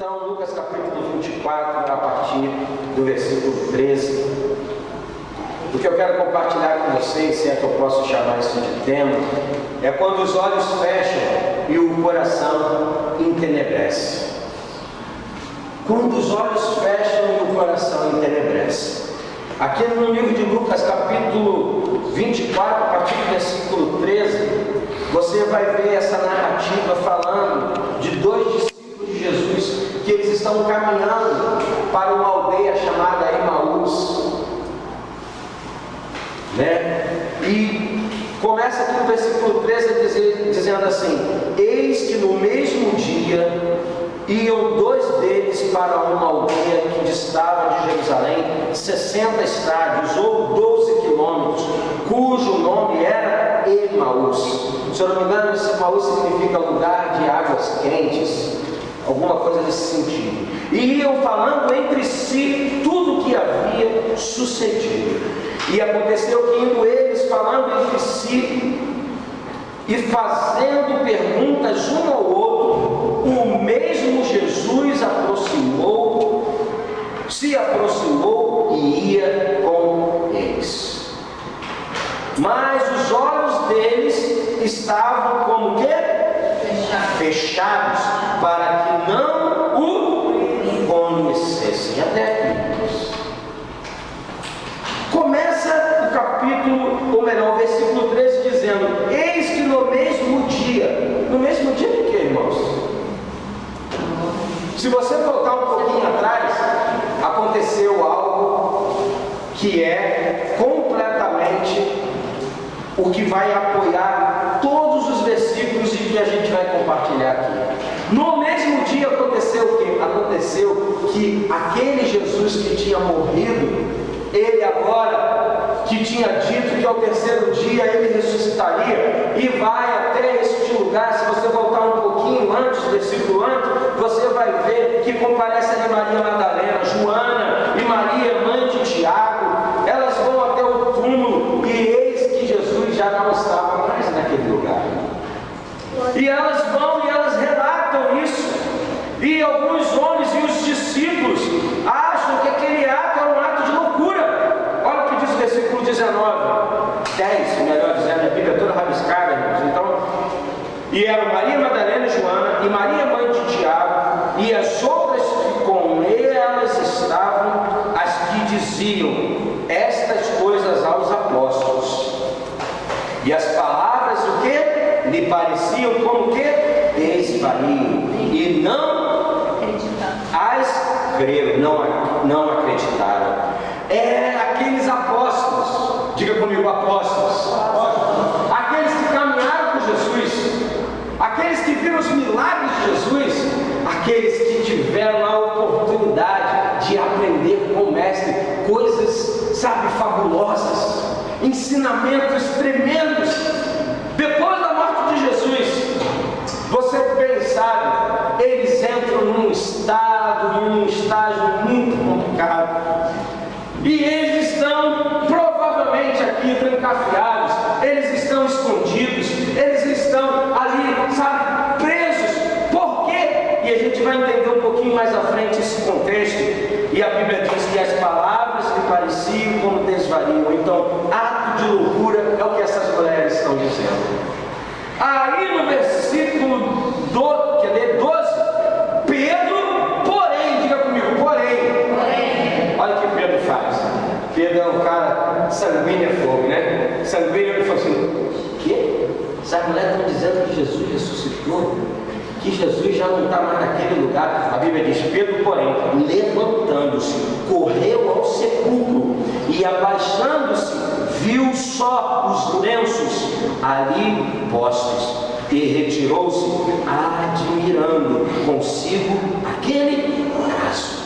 Então, Lucas capítulo 24, a partir do versículo 13. O que eu quero compartilhar com vocês, se é que eu posso chamar isso de tema, é quando os olhos fecham e o coração entenebrece. Quando os olhos fecham e o coração entenebrece. Aqui no livro de Lucas, capítulo 24, a partir do versículo 13, você vai ver essa narrativa falando de dois discípulos de Jesus, que eles estão caminhando para uma aldeia chamada Emaús, E começa aqui no versículo 13 dizendo assim: eis que no mesmo dia iam dois deles para uma aldeia que distava de Jerusalém 60 estádios ou 12 quilômetros, cujo nome era Emaús. Se eu não me engano, esse Emaús significa lugar de águas quentes, alguma coisa nesse sentido. E iam falando entre si tudo o que havia sucedido. E aconteceu que, indo eles falando entre si e fazendo perguntas um ao outro, o mesmo Jesus se aproximou e ia com eles. Mas os olhos deles estavam como que? Fechados, para que não o conhecessem. Até aqui. Começa o capítulo, ou melhor, o versículo 13 dizendo: eis que no mesmo dia de quê, irmãos? Se você voltar um pouquinho atrás, aconteceu algo que é completamente o que vai apoiar todos os versículos e que a gente vai compartilhar aqui. No mesmo dia aconteceu o quê? Aconteceu que aquele Jesus que tinha morrido, ele agora, que tinha dito que ao terceiro dia ele ressuscitaria, e vai até este lugar. Se você voltar um pouquinho antes, versículo antes, você vai ver que comparece ali Maria Madalena, Joana e Maria, mãe de Tiago. Elas vão até o túmulo e eis que Jesus já não estava mais naquele lugar. E elas vão e elas relatam isso, e alguns homens e os discípulos acham que aquele ato era um ato de loucura. Olha o que diz o versículo 10, melhor dizendo, a Bíblia é toda rabiscada, irmãos. Então, e eram Maria Madalena e Joana, e Maria, mãe de Tiago, e as outras que com elas estavam, as que diziam estas coisas aos apóstolos. E as palavras, o que? Lhe pareciam como que? Desvario. E não as creram, não acreditaram. Aqueles apóstolos, diga comigo, apóstolos, aqueles que caminharam com Jesus, aqueles que viram os milagres de Jesus, aqueles que tiveram a oportunidade de aprender com o Mestre coisas, fabulosas, ensinamentos tremendos. Depois da morte de Jesus, você bem sabe, eles entram num estágio muito complicado. E eles estão provavelmente aqui trancafiados, eles estão escondidos, eles estão ali, presos. Por quê? E a gente vai entender um pouquinho mais à frente esse contexto. E a Bíblia diz que as palavras lhe pareciam como desvario. Então, ato de loucura é o que essas mulheres estão dizendo. Aí no versículo 12, Pedro, porém, diga comigo, porém. Olha o que Pedro faz. Pedro é um cara sanguíneo a fogo, né? Sanguíneo, ele falou assim: o quê? Essas mulheres estão dizendo que Jesus ressuscitou, que Jesus já não está mais naquele lugar. A Bíblia diz: Pedro, porém, levantando-se, correu ao sepulcro e, abaixando-se, viu só os lenços ali postos, e retirou-se, admirando consigo aquele caso.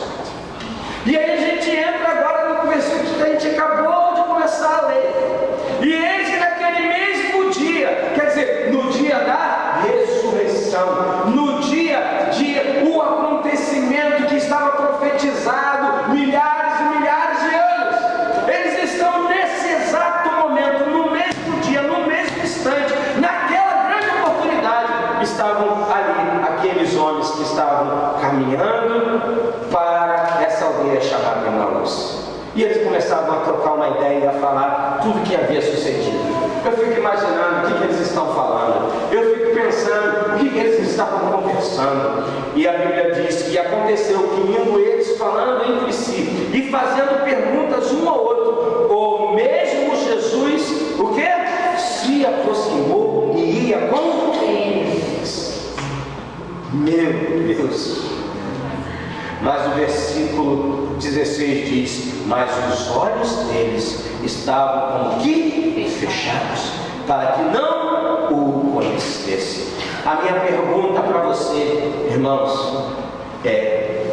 E aí a gente entra agora no versículo que a gente acabou de começar a ler. E eis que naquele mesmo dia, quer dizer, no dia da ressurreição, no dia de o acontecimento que estava profetizado milhares e milhares de anos, eles estão nesse exato momento, no mesmo dia, no mesmo instante, naquela grande oportunidade, estavam ali aqueles homens que estavam caminhando para essa aldeia chamada Emaús. E eles começavam a trocar uma ideia e a falar tudo que havia sucedido. Eu fico imaginando o que eles estão falando. Eu fico pensando o que eles estavam conversando. E a Bíblia diz que aconteceu que indo eles falando entre si e fazendo perguntas um ao outro, o mesmo Jesus, o que? Se aproximou e ia com eles. Meu Deus! Mas o versículo 16 diz: mas os olhos deles estavam como que fechados, para que não o conhecessem. A minha pergunta para você, irmãos, é: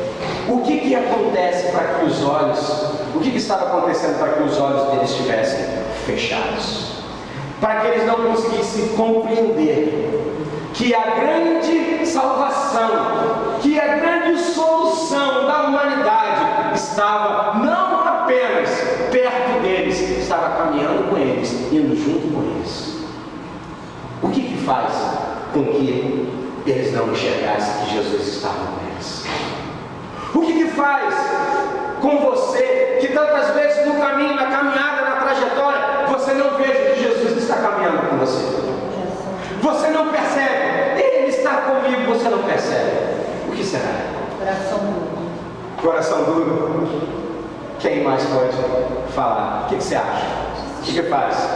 o que acontece para que os olhos, o que estava acontecendo para que os olhos deles estivessem fechados? Para que eles não conseguissem compreender que a grande salvação, que a grande solução da humanidade estava não apenas perto deles, estava caminhando com eles, indo junto com eles. O que faz com que eles não enxergassem que Jesus estava com eles? O que faz com você que tantas vezes no caminho, na caminhada, na trajetória, você não veja que Jesus está caminhando com você? Você não percebe, Ele está comigo, você não percebe. O que será? Coração duro. Coração duro? Quem mais pode falar? O que você acha? O que faz?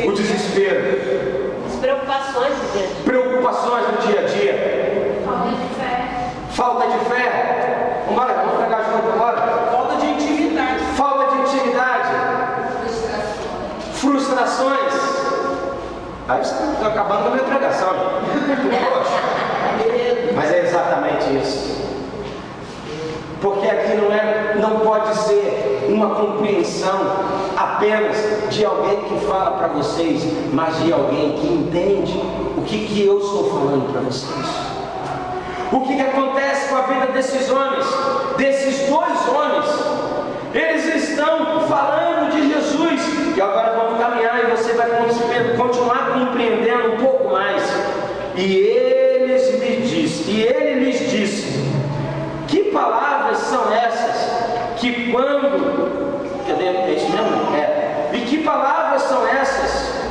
O desespero. As preocupações do dia a dia. Preocupações do dia a dia. Falta de fé. Falta de fé. Vamos pegar junto agora. Falta de intimidade. Falta de intimidade. Frustrações. Aí você está acabando com a minha pregação. Mas é exatamente isso. Porque aqui não pode ser uma compreensão apenas de alguém que fala para vocês, mas de alguém que entende o que eu estou falando para vocês. O que acontece com a vida desses homens, desses dois homens? Eles estão falando de Jesus, e agora vamos caminhar e você vai continuar compreendendo um pouco mais. E ele lhes disse: que palavras são essas que quando... Cadê? É isso mesmo? É. E que palavras são essas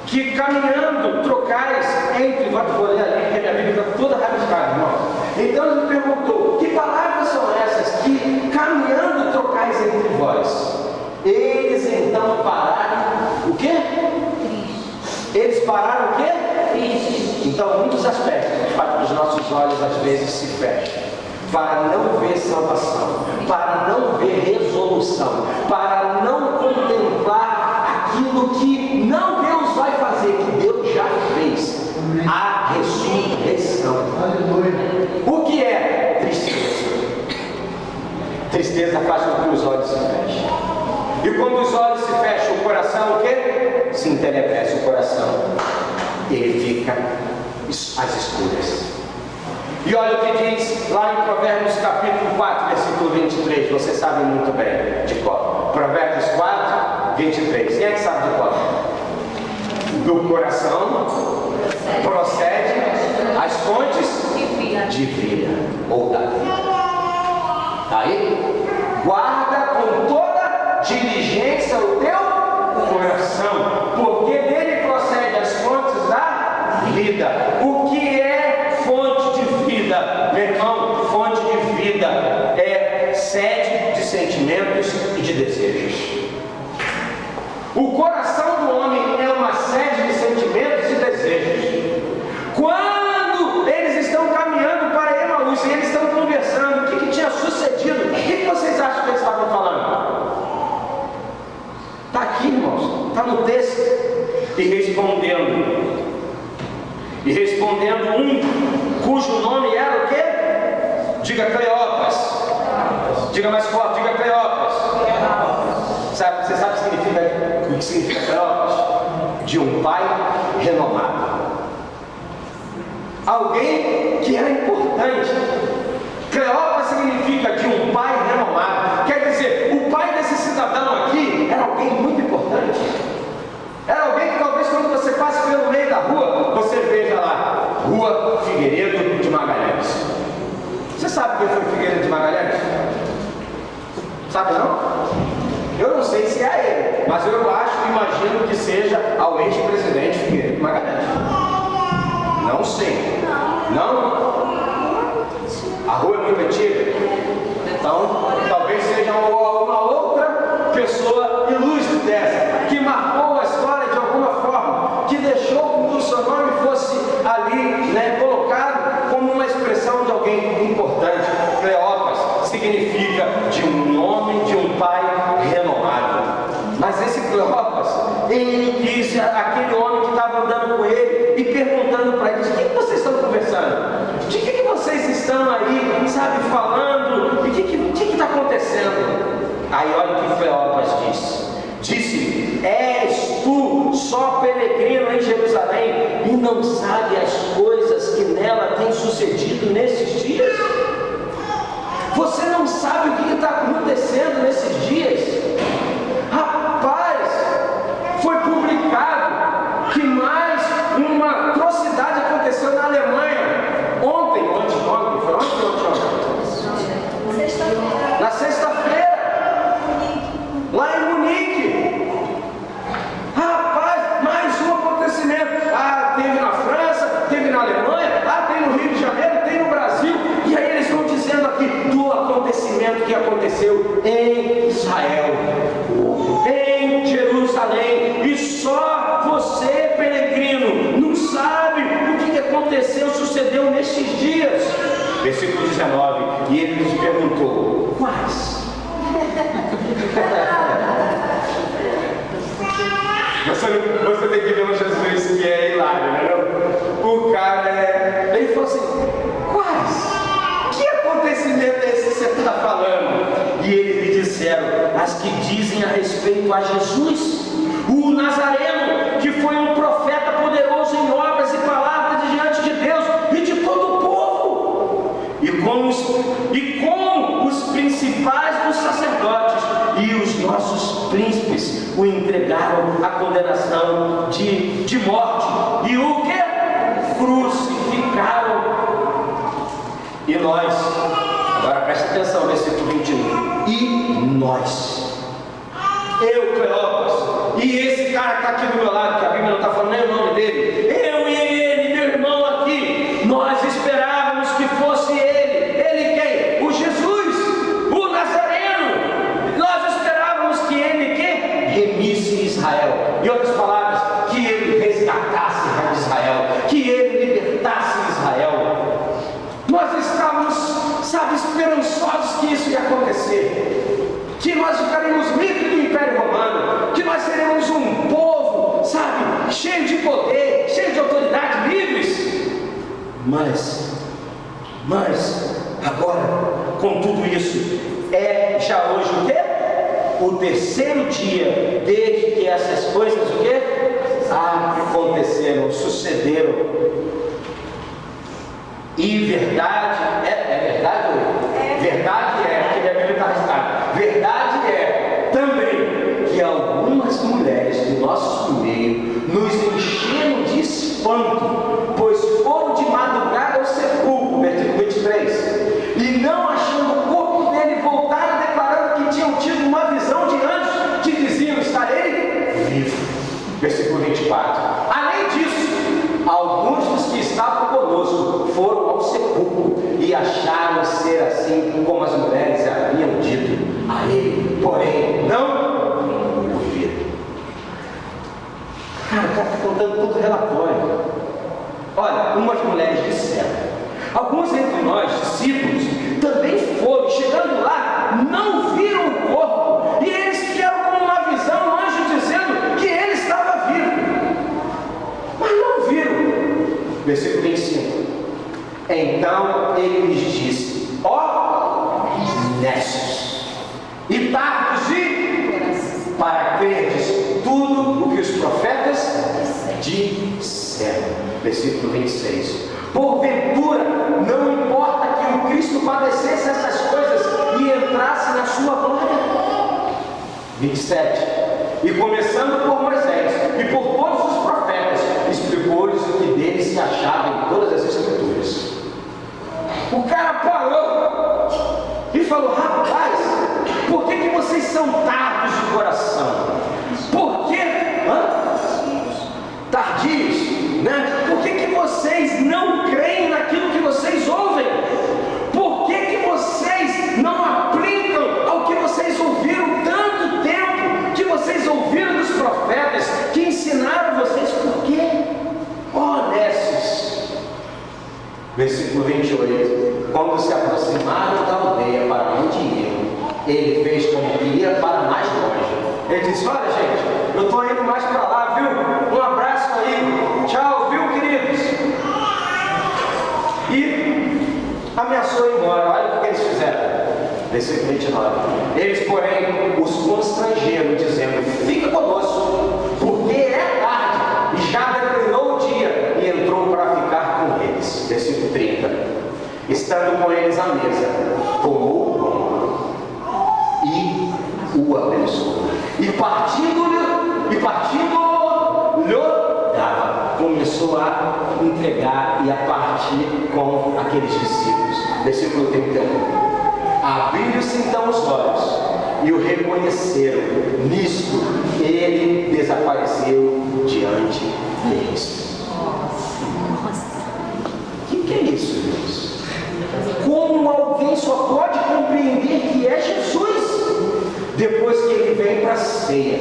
que caminhando trocais entre... Vou ler ali, porque a minha Bíblia está toda rabiscada, irmão. Então ele me perguntou: que palavras são essas que caminhando trocais entre vós? Eles então pararam o quê? Eles pararam o quê? Então muitos aspectos os nossos olhos às vezes se fecham para não ver salvação, para não ver resolução, para não contemplar aquilo que não Deus vai fazer, que Deus já fez. A ressurreição. O que é tristeza? Tristeza faz com que os olhos se fechem. E quando os olhos se fecham, o coração o quê? Se entenebrece o coração. Ele fica às escuras. E olha o que diz lá em Provérbios capítulo 4, versículo 23. Vocês sabem muito bem de cor. Provérbios 4, 23. Quem é que sabe de cor? Do coração procede as fontes de vida ou da vida. Tá aí? Guarda com toda diligência o teu coração, porque dele procede as fontes da vida. O que é fonte de vida, meu irmão? Fonte de vida é sede de sentimentos e de desejos. O coração do homem é uma sede de sentimentos e desejos. Quando eles estão caminhando para Emaús e eles estão conversando, o que tinha sucedido? O que vocês acham que eles estavam falando? Está aqui, irmãos, está no texto. E respondendo um cujo nome era o quê? Diga Cleopas. Diga mais forte, diga Cleopas. Você sabe o que significa Cleopas? De um pai renomado. Alguém que era importante. Cleopas significa de um pai renomado. Quer dizer, o pai desse cidadão aqui era alguém muito importante. Era alguém que talvez quando você passe pelo meio da rua, você veja lá, Rua Figueiredo de Magalhães. sabe quem foi Figueiredo de Magalhães? Sabe não? Eu não sei se é ele, mas eu imagino que seja ao ex-presidente Figueiredo de Magalhães. Não sei. Não? A rua é muito antiga? Então, talvez seja uma outra pessoa ilustre dessa, que marcou a história de alguma forma, que deixou com que o seu nome fosse ali, colocado como uma expressão de alguém importante. Cleópas significa de um homem, de um pai renomado. Mas esse Cleópas, ele disse aquele homem que estava andando com ele e perguntando para ele: de que vocês estão conversando? De que vocês estão aí, sabe, falando? E o que está acontecendo? Aí olha o que Cleópas disse-lhe: és tu só peregrino em Jerusalém e não sabe as coisas que nela têm sucedido nesses dias? Você não sabe o que está acontecendo nesses dias? Rapaz, foi publicado que mais uma atrocidade aconteceu na Alemanha ontem, foi ontem ou ontem? Na sexta-feira, lá em Munique. Rapaz, mais um acontecimento. Teve na França, teve na Alemanha, tem no Rio de Janeiro, tem no Brasil. E aí eles estão dizendo aqui do acontecimento que aconteceu em Israel, em Jerusalém. E só você, peregrino, não sabe o que aconteceu, sucedeu nesses dias. Versículo 19. E ele nos perguntou: quais? Você tem que ver um Jesus que é hilário, né? O cara ele falou assim: quais? Que acontecimento é esse que você está falando? E eles lhe disseram: as que dizem a respeito a Jesus, o Nazareno, que foi um profeta poderoso em obras e palavras diante de Deus e de todo o povo, e como os principais dos sacerdotes e os nossos príncipes o entregaram à condenação de morte, e o que? Crucificaram. E nós, agora preste atenção, versículo 21, e nós, eu, Cleópas, e esse cara que está aqui do meu lado, que a Bíblia não está falando nem o nome dele, eu e ele, meu irmão aqui, nós esperávamos que fosse ele quem? O Jesus, o Nazareno. Nós esperávamos que ele remisse Israel, em outras palavras, que ele resgatasse Israel, que ele libertasse Israel. Nós estávamos, sabe, esperançosos que isso ia acontecer, que nós ficaríamos livres do Império Romano, que nós seremos um povo, sabe, cheio de poder, cheio de autoridade, livres. Mas agora, com tudo isso, já hoje o quê? O terceiro dia desde que essas coisas o quê? Aconteceram, sucederam. E verdade é verdade ou verdade porque a Bíblia está arriscada. Verdade também que algumas mulheres do nosso meio nos encheram de espanto, pois foram de madrugada ao sepulcro, versículo 23, e não achando o corpo dele, voltaram declarando que tinham tido uma visão de anjos que diziam: está ele vivo. Versículo 24. Além disso, alguns dos que estavam conosco foram ao sepulcro e acharam ser assim como as mulheres haviam dito a ele, porém não o viram. Cara, o cara está contando todo o relatório. Olha, umas mulheres disseram, alguns entre nós, discípulos, também foram, chegando lá, não viram o corpo, e eles tiveram como uma visão um anjo dizendo que ele estava vivo, mas não viram. Versículo 25. Então ele lhes disse: ó necios e tardos para crerdes tudo o que os profetas disseram. Versículo 26. Porventura não importa que o Cristo padecesse essas coisas e entrasse na sua glória? 27. E começando por Moisés e por todos os profetas, explicou-lhes o que dele se achava em todas as escrituras. O cara parou falou: rapaz, por que vocês são tardos de coração? Por que? Tardios, né? Por que vocês não creem naquilo que vocês ouvem? Por que vocês não aplicam ao que vocês ouviram tanto tempo, que vocês ouviram dos profetas, que ensinaram vocês? Por quê? Honestos. Versículo 28. Quando se aproximaram da aldeia para onde iam, ele fez como que ia para mais longe. Ele disse: olha, gente, eu estou indo mais para lá, viu? Um abraço aí, tchau, viu, queridos? E ameaçou ir embora. Olha o que eles fizeram. Versículo 29. Eles, porém, os constrangeram, dizendo: fica conosco, porque é tarde, e já declinou o dia. E entrou para ficar com eles. Versículo 30. Estando com eles à mesa, tomou o pão e o abençoou. E partindo-lhe dava. Começou a entregar e a partir com aqueles discípulos. Versículo 31. Abriram-se então os olhos e o reconheceram. Nisto ele desapareceu diante deles. O que é isso, irmãos? Como alguém só pode compreender que é Jesus depois que ele vem para a ceia,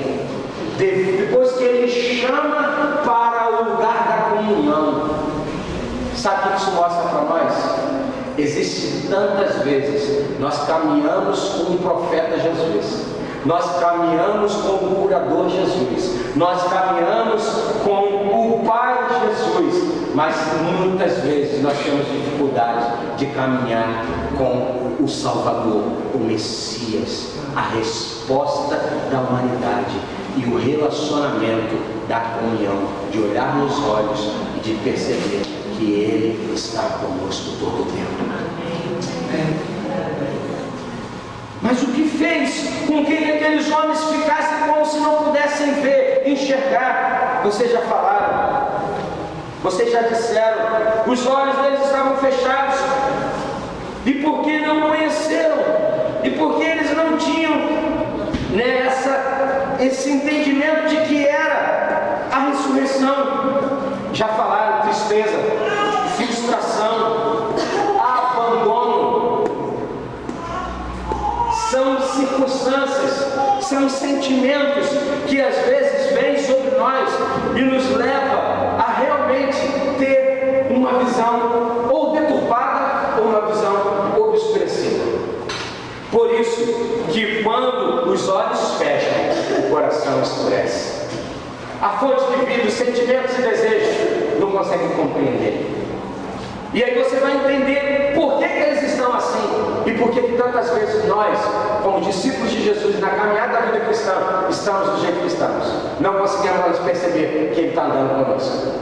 depois que ele chama para o lugar da comunhão? Sabe o que isso mostra para nós? Existe tantas vezes nós caminhamos com o profeta Jesus, nós caminhamos com o curador Jesus, nós caminhamos com o Pai Jesus, mas muitas vezes nós temos dificuldade de caminhar com o Salvador, o Messias, a resposta da humanidade e o relacionamento da comunhão, de olhar nos olhos e de perceber que Ele está conosco todo o tempo. Mas o que fez com que aqueles homens ficassem como se não pudessem ver, enxergar? Vocês já falaram, vocês já disseram, os olhos deles estavam fechados. E porque não conheceram, e porque eles não tinham esse entendimento de que era a ressurreição. Já falaram: tristeza, frustração, abandono. São circunstâncias, são sentimentos que às vezes vêm sobre nós e nos leva a realmente ter uma visão ou deturpada ou uma visão obscurecida. Por isso que quando os olhos fecham, o coração escurece. A fonte de vida, os sentimentos e desejos não conseguem compreender. E aí você vai entender por que eles estão assim e por que tantas vezes nós, como discípulos de Jesus, na caminhada da vida cristã, estamos do jeito que estamos. Não conseguimos mais perceber que Ele está andando conosco.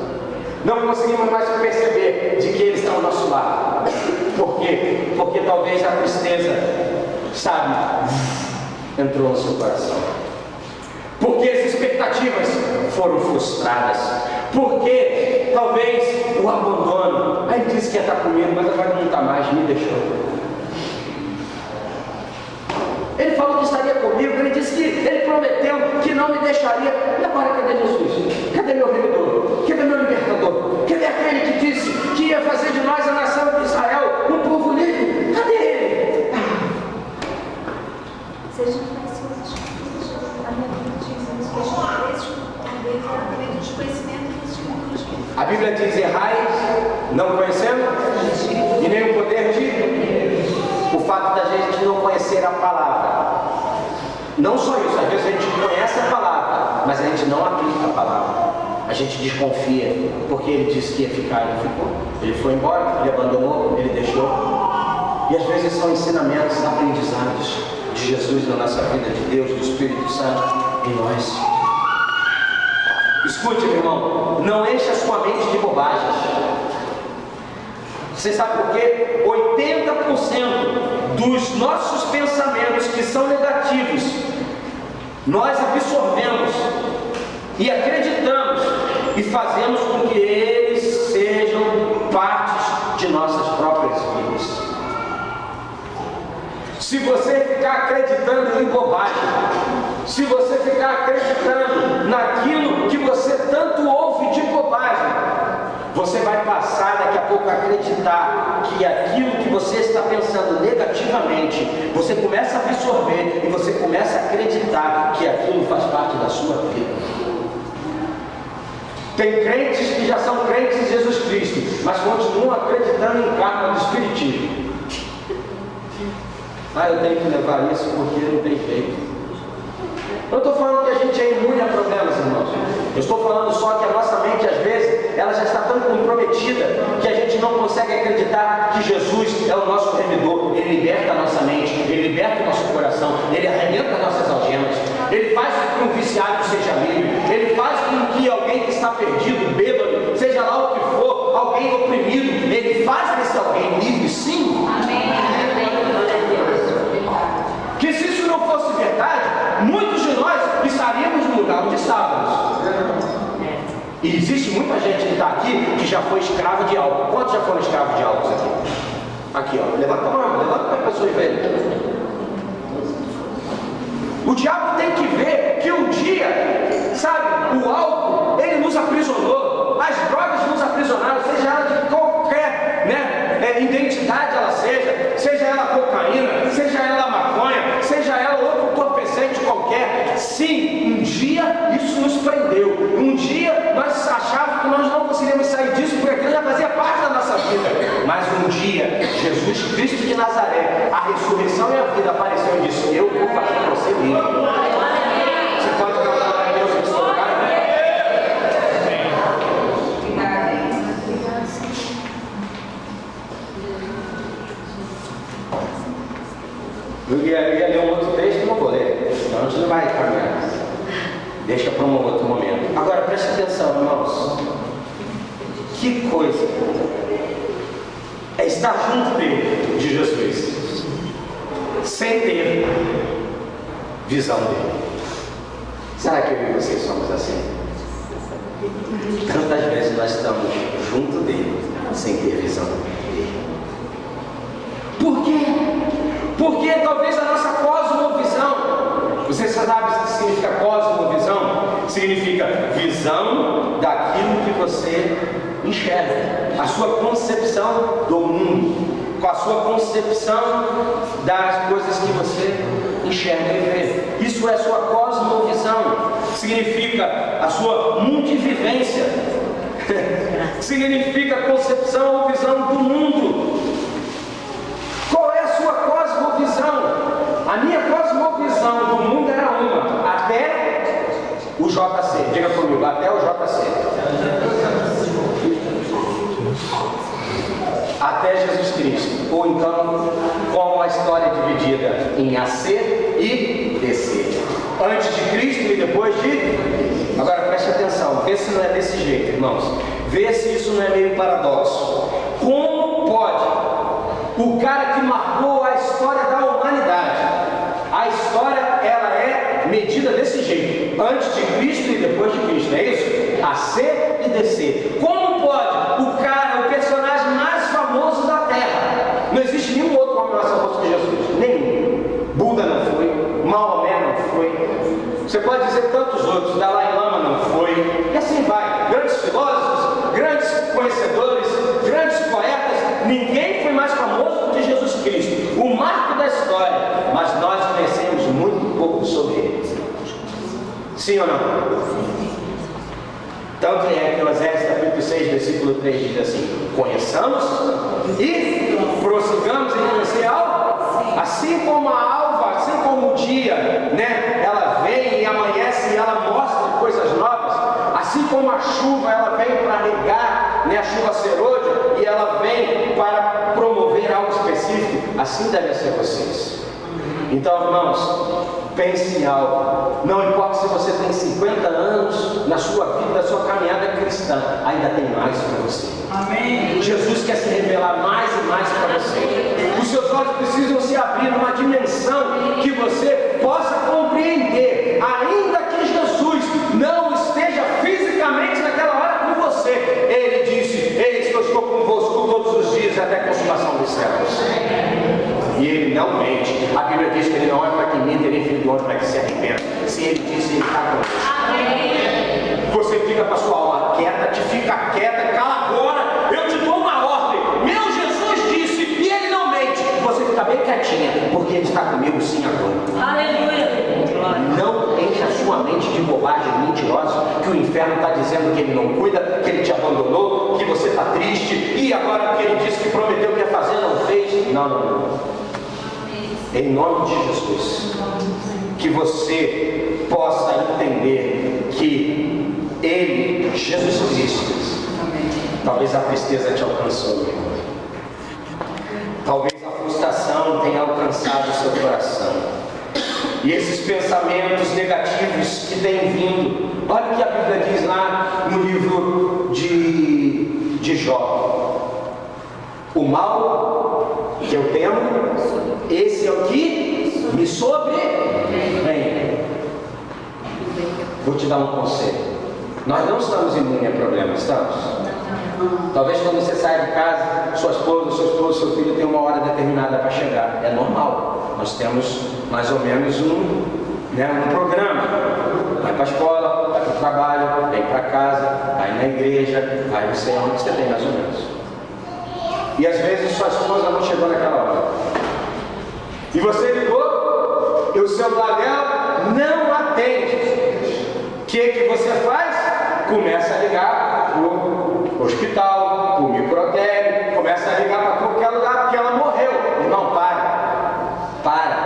Não conseguimos mais perceber de que Ele está ao nosso lado. Por quê? Porque talvez a tristeza, entrou no seu coração. Porque as expectativas foram frustradas. Porque talvez o abandono. Aí ele disse que ia estar comigo, mas agora não está mais, me deixou. Ele falou que estaria comigo, ele disse que ele prometeu que não me deixaria. E agora cadê Jesus? Cadê meu redentor? Cadê meu libertador? Cadê aquele que disse que ia fazer de nós a nação de Israel um povo livre? Cadê ele? Seja preciosos, a minha Bíblia diz que exatamente o desconhecimento das Escrituras. A Bíblia diz: errai, não conhecendo, e nem o poder de. O fato da gente não conhecer a palavra. Não só isso, às vezes a gente conhece a palavra, mas a gente não aplica a palavra. A gente desconfia, porque ele disse que ia ficar, ele ficou. Ele foi embora, ele abandonou, ele deixou. E às vezes são ensinamentos, aprendizados de Jesus na nossa vida, de Deus, do Espírito Santo em nós. Escute, meu irmão, não encha a sua mente de bobagens. Você sabe por quê? 80% dos nossos pensamentos que são negativos, nós absorvemos e acreditamos e fazemos com que eles sejam partes de nossas próprias vidas. Se você ficar acreditando em bobagem, se você ficar acreditando naquilo que você tanto ouve de bobagem, você vai passar daqui a pouco a acreditar que aquilo que você está pensando negativamente, você começa a absorver e você começa a acreditar que aquilo faz parte da sua vida. Tem crentes que já são crentes em Jesus Cristo, mas continuam acreditando em karma do espiritismo. Eu tenho que levar isso porque não tem jeito. Eu estou falando que a gente é imune a problemas, irmãos. Eu estou falando só que a nossa mente, às vezes, ela já está tão comprometida que a gente não consegue acreditar que Jesus é o nosso remedor. Ele liberta a nossa mente, ele liberta o nosso coração, ele arrebenta nossas algemas, ele faz com que um viciado seja livre, ele faz com que alguém que está perdido, bêbado, seja lá o que for, alguém oprimido, ele faz desse alguém livre, sim. Amém. Que se isso não fosse verdade, muitos de nós estaríamos no lugar onde estávamos. E existe muita gente que está aqui que já foi escrava de álcool. Quantos já foram escravos de álcool aqui? Aqui, ó. Levanta a mão, levanta para a pessoa e vê. O diabo tem que ver que um dia, sabe, o álcool, ele nos aprisionou. As drogas nos aprisionaram, seja ela de qualquer, identidade ela seja ela cocaína, seja ela maconha, seja ela outro entorpecente qualquer. Sim, um dia isso nos prendeu. Um dia nós achávamos que nós não conseguiríamos sair disso, porque aquilo já fazia parte da nossa vida. Mas um dia, Jesus Cristo de Nazaré, a ressurreição e a vida, apareceu e disse: eu vou fazer você livre. Você pode cantar a Deus em seu lugar? Eu ia ler um outro texto, não vou ler, então a gente não vai caminhar. Deixa para um outro momento. Agora preste atenção, irmãos. Que coisa é estar junto dele, de Jesus, sem ter visão dele. Será que eu e vocês somos assim? Tantas vezes nós estamos junto dele, sem ter visão dele. Por quê? Porque talvez a nossa cosmovisão, você sabe o que significa cosmovisão? Significa visão daquilo que você enxerga, a sua concepção do mundo, com a sua concepção das coisas que você enxerga e vê. Isso é a sua cosmovisão, significa a sua mundivivência, significa concepção ou visão do mundo. Qual é a sua cosmovisão? A minha cosmovisão do mundo era uma, até o JC. Diga comigo, até o JC. Até Jesus Cristo. Ou então, como a história é dividida em AC e DC. Antes de Cristo e depois de... Agora preste atenção, vê se não é desse jeito, irmãos. Vê se isso não é meio paradoxo. Como pode o cara que marcou a história da humanidade, a história ela é medida desse jeito, antes de Cristo e depois de Cristo, é isso? AC e DC. Como pode o personagem mais famoso da Terra, não existe nenhum outro homem mais famoso que Jesus, nenhum. Buda não foi, Maomé não foi, você pode dizer tantos outros, Dalai Lama não foi, e assim vai, grandes filósofos, grandes conhecedores, grandes poetas, ninguém foi mais famoso do que Jesus Cristo, o marco da história, mas nós conhecemos muito pouco sobre ele. Sim ou não? Tanto é que o Oséias capítulo 6, versículo 3 diz assim: conheçamos e prossigamos em conhecer algo, assim como a alva, assim como o dia, ela vem e amanhece e ela mostra coisas novas, assim como a chuva, ela vem para regar, a chuva serôdia, e ela vem para promover algo específico, assim devem ser vocês. Então, irmãos, pense em algo. Não importa se você tem 50 anos na sua vida, na sua caminhada cristã, ainda tem mais para você. Amém. Jesus quer se revelar mais e mais para você. Os seus olhos precisam se abrir numa dimensão que você possa compreender, ainda que Jesus não esteja fisicamente naquela hora com você. Ele disse: eis que eu estou convosco todos os dias até a consumação dos séculos. E ele não mente. A Bíblia diz que ele não é para que minta, ele é filho do homem para que se arrependa. Se ele disse, ele está conosco. Você fica com a sua alma quieta, te fica quieta, cala agora, eu te dou uma ordem. Meu Jesus disse, e ele não mente. Você fica bem quietinha, porque ele está comigo sim agora. Aleluia. Não enche a sua mente de bobagem mentirosa, que o inferno está dizendo que ele não cuida, que ele te abandonou, que você está triste, e agora que ele disse que prometeu que ia fazer, não fez. Não. Em nome de Jesus, que você possa entender que ele, Jesus Cristo, talvez a tristeza te alcançou, talvez a frustração tenha alcançado o seu coração. E esses pensamentos negativos que têm vindo, olha o que a Bíblia diz lá no livro de Jó. O mal que eu temo, esse é o que me sobrevém. Vou te dar um conselho. Nós não estamos imunes a problemas, estamos? Talvez quando você sai de casa, sua esposa, seu esposo, seu filho tem uma hora determinada para chegar. É normal. Nós temos mais ou menos um programa. Vai para a escola, vai para o trabalho, vem para casa, vai na igreja, vai não sei onde você tem mais ou menos. E às vezes sua esposa não chegou naquela hora. E você ligou, e o celular dela não atende. O que você faz? Começa a ligar para o hospital, para o microtério, começa a ligar para qualquer lugar, porque ela morreu. Irmão, para.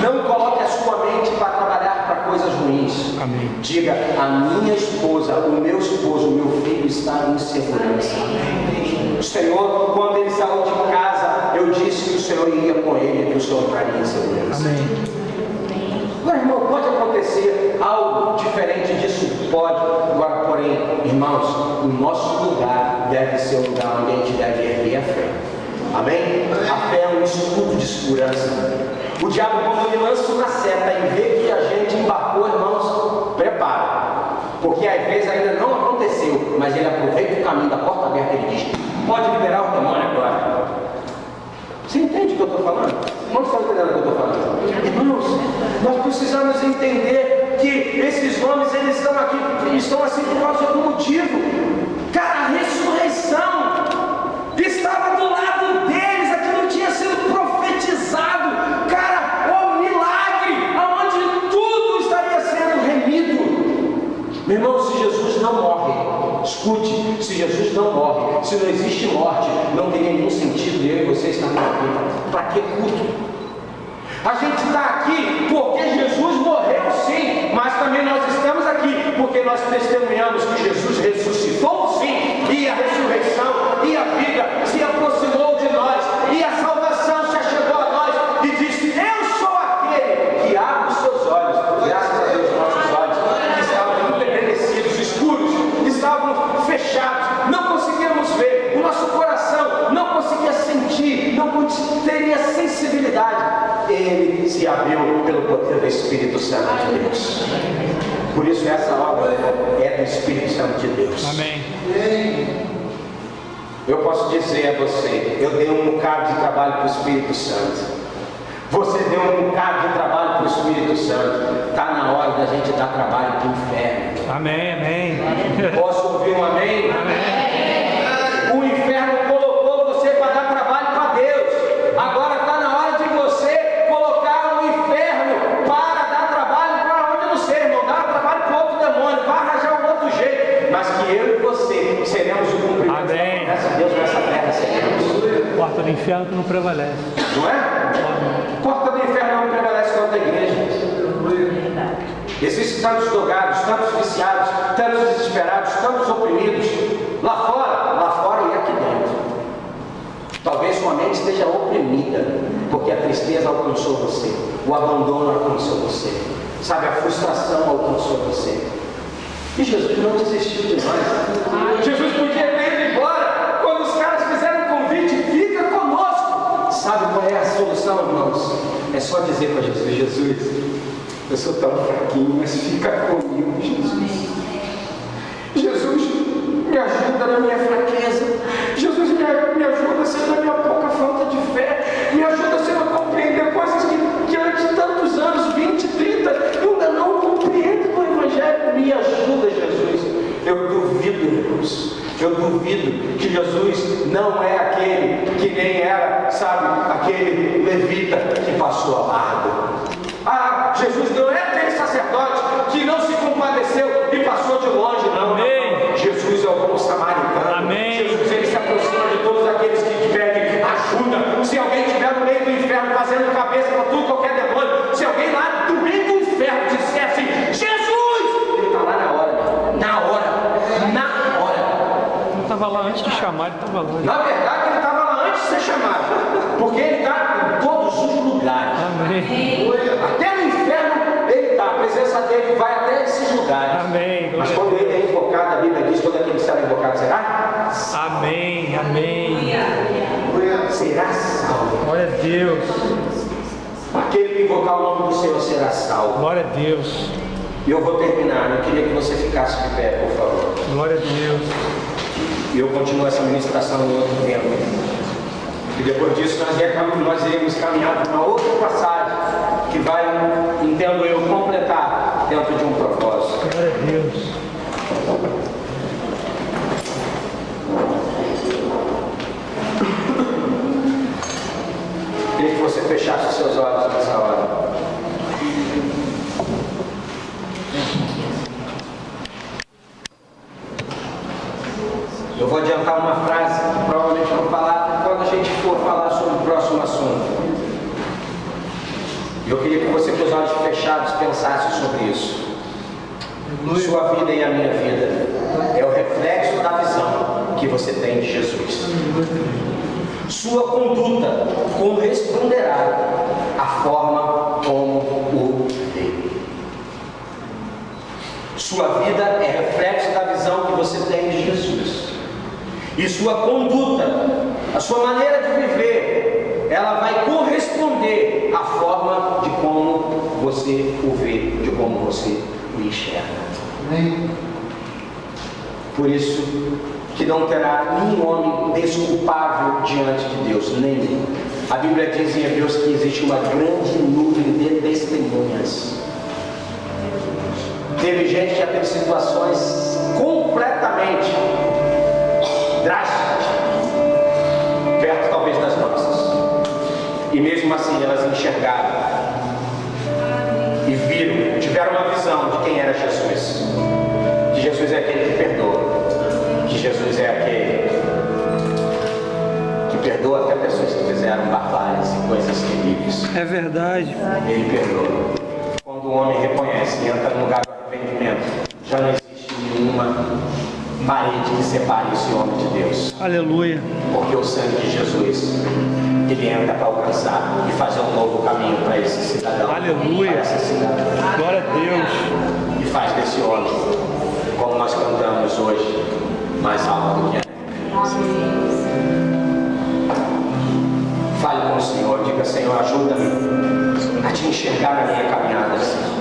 Não coloque a sua mente para trabalhar para coisas ruins. Amém. Diga, a minha esposa, o meu esposo, o meu filho está em segurança. O Senhor, quando ele saiu de casa, eu disse que o Senhor ia com ele, que o Senhor traria em segurança. Amém. Agora, irmão, pode acontecer algo diferente disso? Pode. Agora, porém, irmãos, o nosso lugar deve ser o lugar onde a gente deve erguer a fé. Amém? A fé é um escudo de segurança. O diabo, quando ele lança uma seta e vê que a gente embarcou, irmãos, prepara. Porque às vezes ainda não aconteceu, mas ele aproveita o caminho da porta aberta e ele diz, pode liberar o demônio agora. Você entende o que eu estou falando? Não estão entendendo o que eu estou falando? Irmãos, nós precisamos entender que esses homens, eles estão aqui, eles estão assim por causa de um motivo. Cara, a ressurreição estava do lado deles, aquilo tinha sido profetizado. Cara, o milagre, aonde tudo estaria sendo remido. Meu irmão, se Jesus não morre, escute, se Jesus não morre, se não existe morte, não tem nenhum sentido eu e você estarmos aqui. Para que culto? A gente está aqui porque Jesus morreu sim, mas também nós estamos aqui porque nós testemunhamos que Jesus ressuscitou sim, e a ressurreição e a vida se aproximou de nós, e a salvação se achegou a nós, e disse, eu sou aquele que abre os seus olhos. Graças a Deus, nossos olhos que estavam envelhecidos, escuros, estavam fechados, não conseguíamos ver, o nosso coração não conseguia sentir, não teria sensibilidade. Ele se abriu pelo poder do Espírito Santo de Deus. Por isso essa obra é do Espírito Santo de Deus. Amém. Eu posso dizer a você, eu dei um bocado de trabalho para o Espírito Santo. Você deu um bocado de trabalho para o Espírito Santo. Está na hora da gente dar trabalho para o inferno. Amém, amém. Posso ouvir um amém? Amém. O inferno colocou você para dar trabalho para Deus. Agora está na hora de você colocar o inferno para dar trabalho para onde não sei, irmão. Dá trabalho para outro demônio, vai arranjar um outro jeito. Mas que eu e você seremos o cumprimento. Amém. Graças a Deus nessa terra seremos. Porta do inferno que não prevalece. Não é? Porta do inferno não prevalece contra a igreja. Existem tantos drogados, tantos viciados, tantos desesperados, tantos oprimidos. Lá fora e aqui dentro. Talvez sua mente esteja oprimida, porque a tristeza alcançou você, o abandono alcançou você, sabe, a frustração alcançou você. E Jesus não desistiu de nós. Jesus podia ter ido embora. Quando os caras fizeram o convite, fica conosco. Sabe qual é a solução, irmãos? É só dizer para Jesus, Jesus, eu sou tão fraquinho, mas fica comigo, Jesus. Jesus, me ajuda na minha fraqueza. Jesus, me ajuda a ser na minha pouca falta de fé. Me ajuda Eu duvido que Jesus não é aquele que nem era, sabe, aquele levita que passou a largo. Ah, Jesus não é aquele sacerdote que não se compadeceu e passou de longe, não. Amém. Jesus é o bom samaritano. Amém. Jesus, ele se aproxima de todos aqueles que te pedem ajuda. Se alguém estiver no meio do inferno fazendo cabeça para tudo, qualquer demônio, se alguém lá do meio do inferno disser assim, Jesus, ele está lá na hora. Não estava lá antes de chamar, ele estava lá. Na verdade, ele estava lá antes de ser chamado, porque ele está em todos os lugares. Amém. Até no inferno ele está, a presença dele vai até esses lugares. Amém. Mas quando ele é invocado, a Bíblia diz: todo aquele que será invocado será? Amém. Amém. Será salvo. Glória a Deus. Aquele que invocar o nome do Senhor será salvo. Glória a Deus. E eu vou terminar. Eu queria que você ficasse de pé, por favor. Glória a Deus. E eu continuo essa ministração em outro tempo. E depois disso nós iremos caminhar para uma outra passagem que vai, entendo eu, completar dentro de um propósito. Glória a Deus. Queria que você fechasse os seus olhos nessa hora. Eu vou adiantar uma frase que provavelmente vou falar quando a gente for falar sobre o próximo assunto. Eu queria que você, com os olhos fechados, pensasse sobre isso. Sua vida e a minha vida é o reflexo da visão que você tem de Jesus. Sua conduta corresponderá à forma como o vê. Sua vida é reflexo da visão que você tem de Jesus. E sua conduta, a sua maneira de viver, ela vai corresponder à forma de como você o vê, de como você o enxerga. Por isso que não terá nenhum homem desculpável diante de Deus, nenhum. A Bíblia diz em Hebreus que existe uma grande nuvem de testemunhas. Teve gente que já teve situações completamente drásticas, perto talvez das nossas, e mesmo assim elas enxergaram e viram, tiveram uma visão de quem era Jesus, que Jesus é aquele que perdoa, que Jesus é aquele que perdoa até pessoas que fizeram barbáries e coisas terríveis. É verdade. Ele perdoa. Quando o homem reconhece e entra no lugar do arrependimento, já não existe nenhuma parede que separe esse homem de Deus. Aleluia. Porque o sangue de Jesus, ele entra para alcançar e fazer um novo caminho para esse cidadão. Aleluia. Para essa cidadã. Glória a Deus. E faz desse homem, como nós cantamos hoje, mais alto do que é. Fale com o Senhor, diga: Senhor, ajuda-me a te enxergar na minha caminhada, Senhor.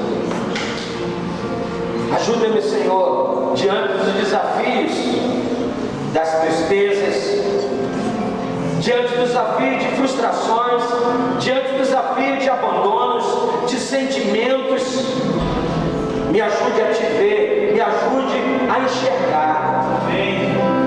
Ajuda-me, Senhor, diante dos desafios, das tristezas, diante do desafio de frustrações, diante do desafio de abandonos, de sentimentos. Me ajude a te ver, me ajude a enxergar. Amém.